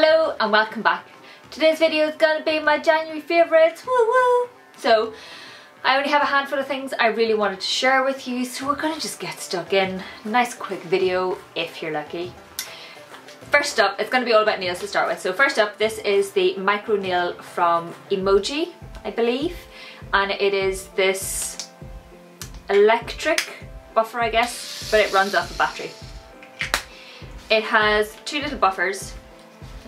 Hello and welcome back. Today's video is going to be my January favourites, woo woo! So, I only have a handful of things I really wanted to share with you, so we're going to just get stuck in. Nice quick video if you're lucky. First up, it's going to be all about nails to start with. So first up, this is the micro nail from Emoji, I believe. And it is this electric buffer, I guess, but it runs off a battery. It has two little buffers,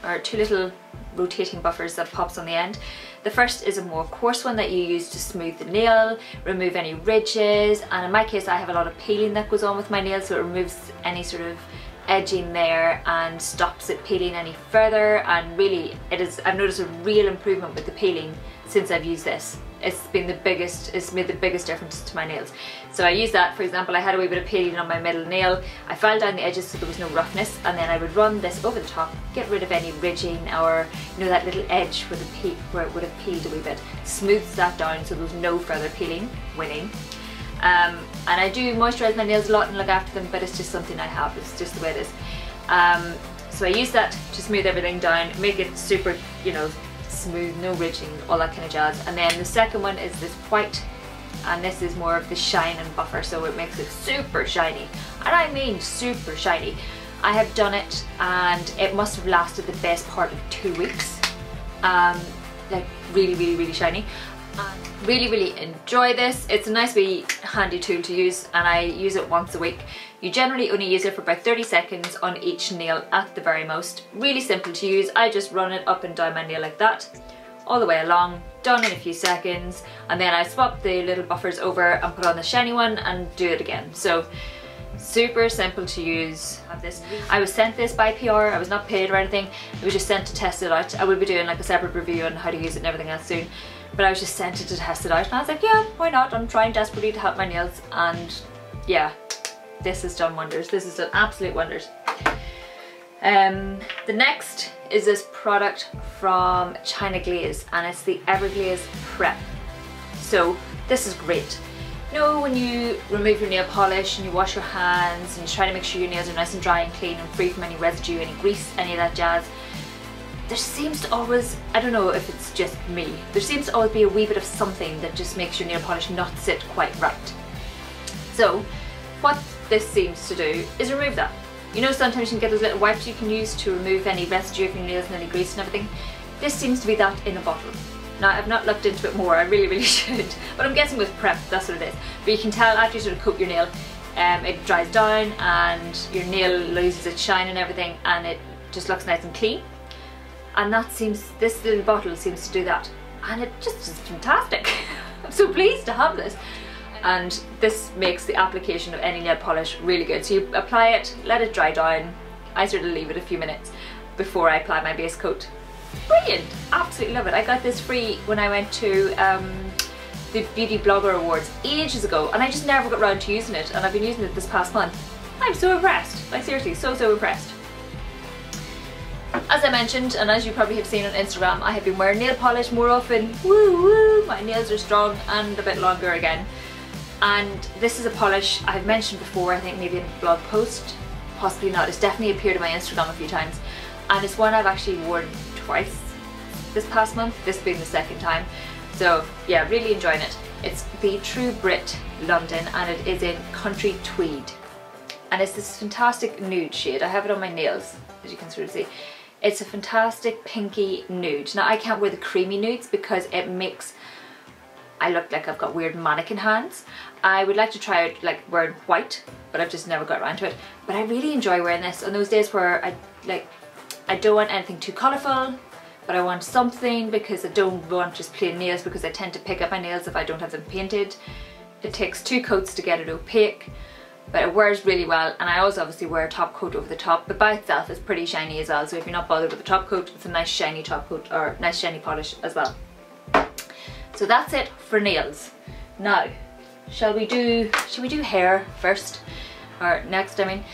or two little rotating buffers that pops on the end. The first is a more coarse one that you use to smooth the nail, remove any ridges, and in my case I have a lot of peeling that goes on with my nails, so it removes any sort of edging there and stops it peeling any further. And really I've noticed a real improvement with the peeling since I've used this. It's made the biggest difference to my nails. So I use that. For example, I had a wee bit of peeling on my middle nail. I filed down the edges so there was no roughness, and then I would run this over the top, get rid of any ridging or that little edge where it would have peeled a wee bit. Smooths that down so there's no further peeling, winning. And I do moisturise my nails a lot and look after them, but it's just something I have, it's just the way it is. So I use that to smooth everything down, make it super, smooth, no ridging, all that kind of jazz. And then the second one is this white, and this is more of the shine and buffer, so it makes it super shiny, and I mean super shiny. I have done it and it must have lasted the best part of 2 weeks. Like really shiny. Really enjoy this. It's a nice wee handy tool to use, and I use it once a week. You generally only use it for about 30 seconds on each nail at the very most. Really simple to use. I just run it up and down my nail like that, all the way along, done in a few seconds, and then I swap the little buffers over and put on the shiny one and do it again. So super simple to use. I was sent this by PR, I was not paid or anything, it was just sent to test it out. I will be doing like a separate review on how to use it and everything else soon, but I was just sent it to test it out, and I was like, yeah, why not? I'm trying desperately to help my nails, and yeah, this has done wonders. This has done absolute wonders. The next is this product from China Glaze, and it's the Everglaze Prep. So this is great. When you remove your nail polish and you wash your hands and you try to make sure your nails are nice and dry and clean and free from any residue, any grease, any of that jazz, there seems to always, I don't know if it's just me, there seems to always be a wee bit of something that just makes your nail polish not sit quite right. So what this seems to do is remove that. Sometimes you can get those little wipes you can use to remove any residue of your nails and any grease and everything. This seems to be that in a bottle. Now, I've not looked into it more, I really should, but I'm guessing with Prep that's what it is. But you can tell after you sort of coat your nail, it dries down and your nail loses its shine and everything, and it just looks nice and clean. And this little bottle seems to do that, and it just is fantastic. I'm so pleased to have this. And this makes the application of any nail polish really good. So you apply it, let it dry down. I sort of leave it a few minutes before I apply my base coat. Brilliant, absolutely love it. I got this free when I went to the Beauty Blogger Awards ages ago, and I just never got around to using it, and I've been using it this past month. I'm so impressed, like seriously, so impressed. As I mentioned, and as you probably have seen on Instagram, I have been wearing nail polish more often. Woo woo, my nails are strong and a bit longer again. And this is a polish I've mentioned before, I think maybe in a blog post, possibly not. It's definitely appeared on my Instagram a few times, and it's one I've actually worn twice this past month, this being the second time. So yeah, really enjoying it. It's the True Brit London, and it is in Country Tweed, and it's this fantastic nude shade. I have it on my nails, as you can sort of see. It's a fantastic pinky nude. Now, I can't wear the creamy nudes because it makes I look like I've got weird mannequin hands. I would like to try out like wearing white, but I've just never got around to it. But I really enjoy wearing this on those days where I don't want anything too colourful, but I want something, because I don't want just plain nails, because I tend to pick up my nails if I don't have them painted. It takes 2 coats to get it opaque, but it wears really well, and I also obviously wear a top coat over the top, but by itself it's pretty shiny as well, so if you're not bothered with the top coat, it's a nice shiny top coat, or nice shiny polish as well. So that's it for nails. Now, shall we do hair first? Or next, I mean.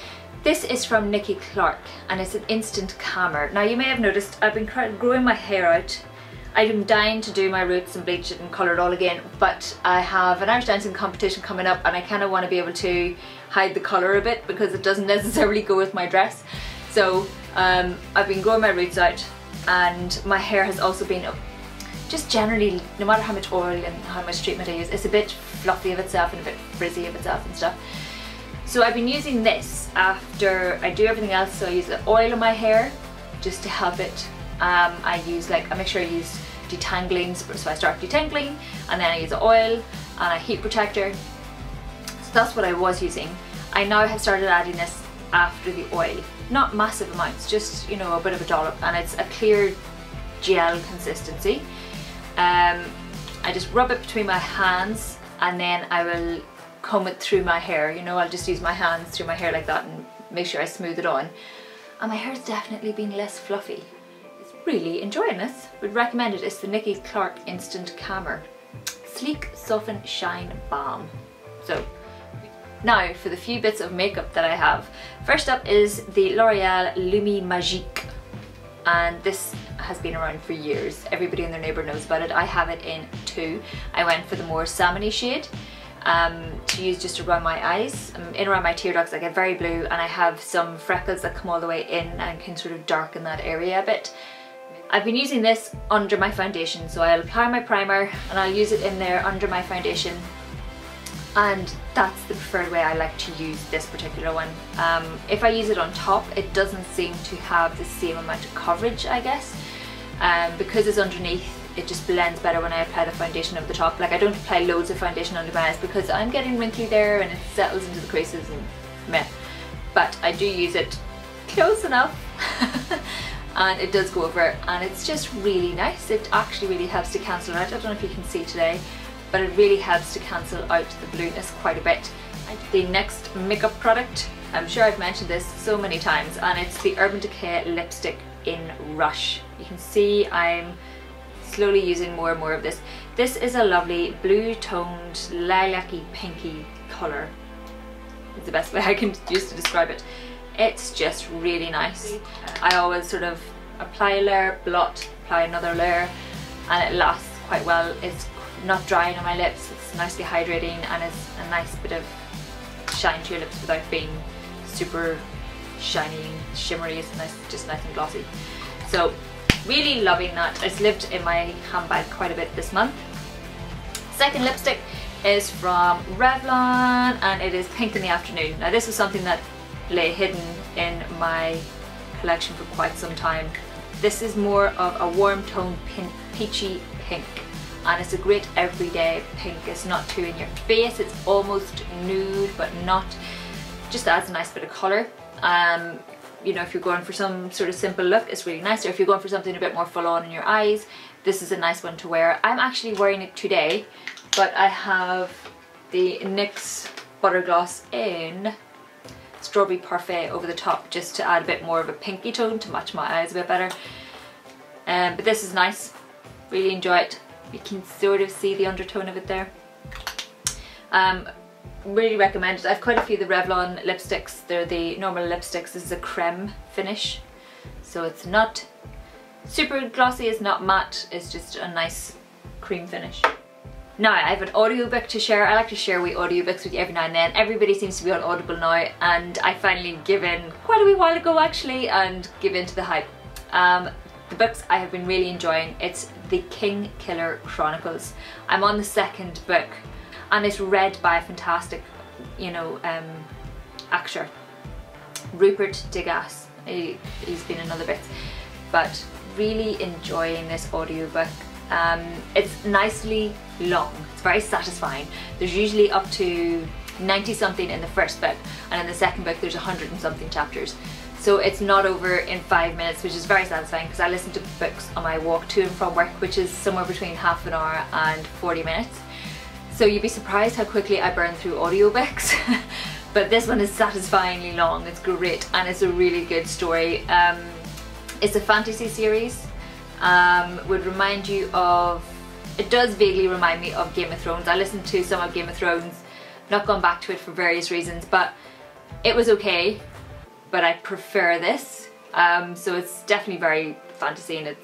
This is from Nikki Clark, and it's an instant calmer. Now, you may have noticed I've been growing my hair out. I'm dying to do my roots and bleach it and colour it all again, but I have an Irish dancing competition coming up, and I kind of want to be able to hide the colour a bit because it doesn't necessarily go with my dress. So I've been growing my roots out, and my hair has also been just generally, no matter how much oil and how much treatment I use, it's a bit fluffy of itself and a bit frizzy of itself and stuff. So I've been using this after I do everything else. So I use the oil in my hair just to help it. I make sure I use detangling, so I start detangling, and then I use the oil and a heat protector. So that's what I was using. I now have started adding this after the oil. Not massive amounts, just, you know, a bit of a dollop, and it's a clear gel consistency. I just rub it between my hands, and then I will comb it through my hair. You know, I'll just use my hands through my hair like that and make sure I smooth it on. And my hair's definitely been less fluffy. It's really enjoying this. Would recommend it. It's the Nikki Clark Instant Calmer Sleek Soften Shine Balm. So now for the few bits of makeup that I have. First up is the L'Oreal Lumi Magique, and this has been around for years. Everybody and their neighbour knows about it. I have it in 2. I went for the more salmony shade to use just around my eyes. In around my tear ducts I get very blue, and I have some freckles that come all the way in and can sort of darken that area a bit. I've been using this under my foundation, so I'll apply my primer and I'll use it in there under my foundation, and that's the preferred way I like to use this particular one. If I use it on top, it doesn't seem to have the same amount of coverage, I guess. Because it's underneath, it just blends better when I apply the foundation over the top. Like, I don't apply loads of foundation under my eyes because I'm getting wrinkly there and it settles into the creases and meh. But I do use it close enough and it does go over, and it's just really nice. It actually really helps to cancel out. I don't know if you can see today, but it really helps to cancel out the blueness quite a bit. The next makeup product, I'm sure I've mentioned this so many times, and it's the Urban Decay lipstick in Rush. You can see I'm slowly using more and more of this. This is a lovely blue toned lilac-y pinky colour. It's the best way I can use to describe it. It's just really nice. I always sort of apply a layer, blot, apply another layer, and it lasts quite well. It's not drying on my lips, it's nicely hydrating, and it's a nice bit of shine to your lips without being super shiny and shimmery. It's nice, just nice and glossy. So really loving that. It's lived in my handbag quite a bit this month. Second lipstick is from Revlon, and it is Pink in the Afternoon. Now this was something that lay hidden in my collection for quite some time. This is more of a warm toned peachy pink, and it's a great everyday pink. It's not too in your face, it's almost nude but not, just adds a nice bit of colour. You know, if you're going for some sort of simple look, it's really nice, or if you're going for something a bit more full on in your eyes, this is a nice one to wear. I'm actually wearing it today, but I have the NYX Butter Gloss in Strawberry Parfait over the top, just to add a bit more of a pinky tone to match my eyes a bit better. But this is nice, really enjoy it. You can sort of see the undertone of it there. Really recommend it. I have quite a few of the Revlon lipsticks. They're the normal lipsticks. This is a creme finish, so it's not super glossy, it's not matte, it's just a nice cream finish. Now I have an audiobook to share. I like to share wee audiobooks with you every now and then. Everybody seems to be on Audible now, and I finally give in quite a wee while ago actually, and give in to the hype. The books I have been really enjoying. It's the King Killer Chronicles. I'm on the 2nd book, and it's read by a fantastic, you know, actor, Rupert Degas. He's been in other bits, but really enjoying this audiobook. It's nicely long, it's very satisfying. There's usually up to 90 something in the first book, and in the second book there's 100 and something chapters. So it's not over in 5 minutes, which is very satisfying, because I listen to books on my walk to and from work, which is somewhere between half an hour and 40 minutes. So you'd be surprised how quickly I burn through audiobooks. But this one is satisfyingly long, it's great, and it's a really good story. It's a fantasy series. Would remind you of, it does vaguely remind me of Game of Thrones. I listened to some of Game of Thrones, not gone back to it for various reasons, but it was okay, but I prefer this. So it's definitely very fantasy, and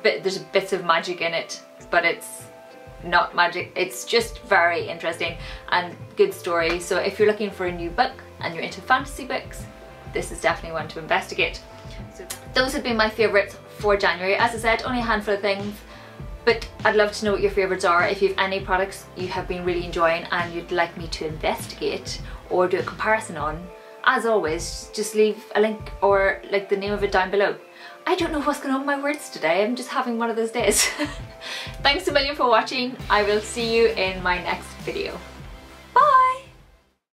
there's bits of magic in it, but it's not magic. It's just very interesting and good story. So if you're looking for a new book and you're into fantasy books, this is definitely one to investigate. So those have been my favourites for January. As I said, only a handful of things, but I'd love to know what your favourites are. If you have any products you have been really enjoying and you'd like me to investigate or do a comparison on, as always, just leave a link or like the name of it down below. I don't know what's going on with my words today, I'm just having one of those days. Thanks a million for watching. I will see you in my next video.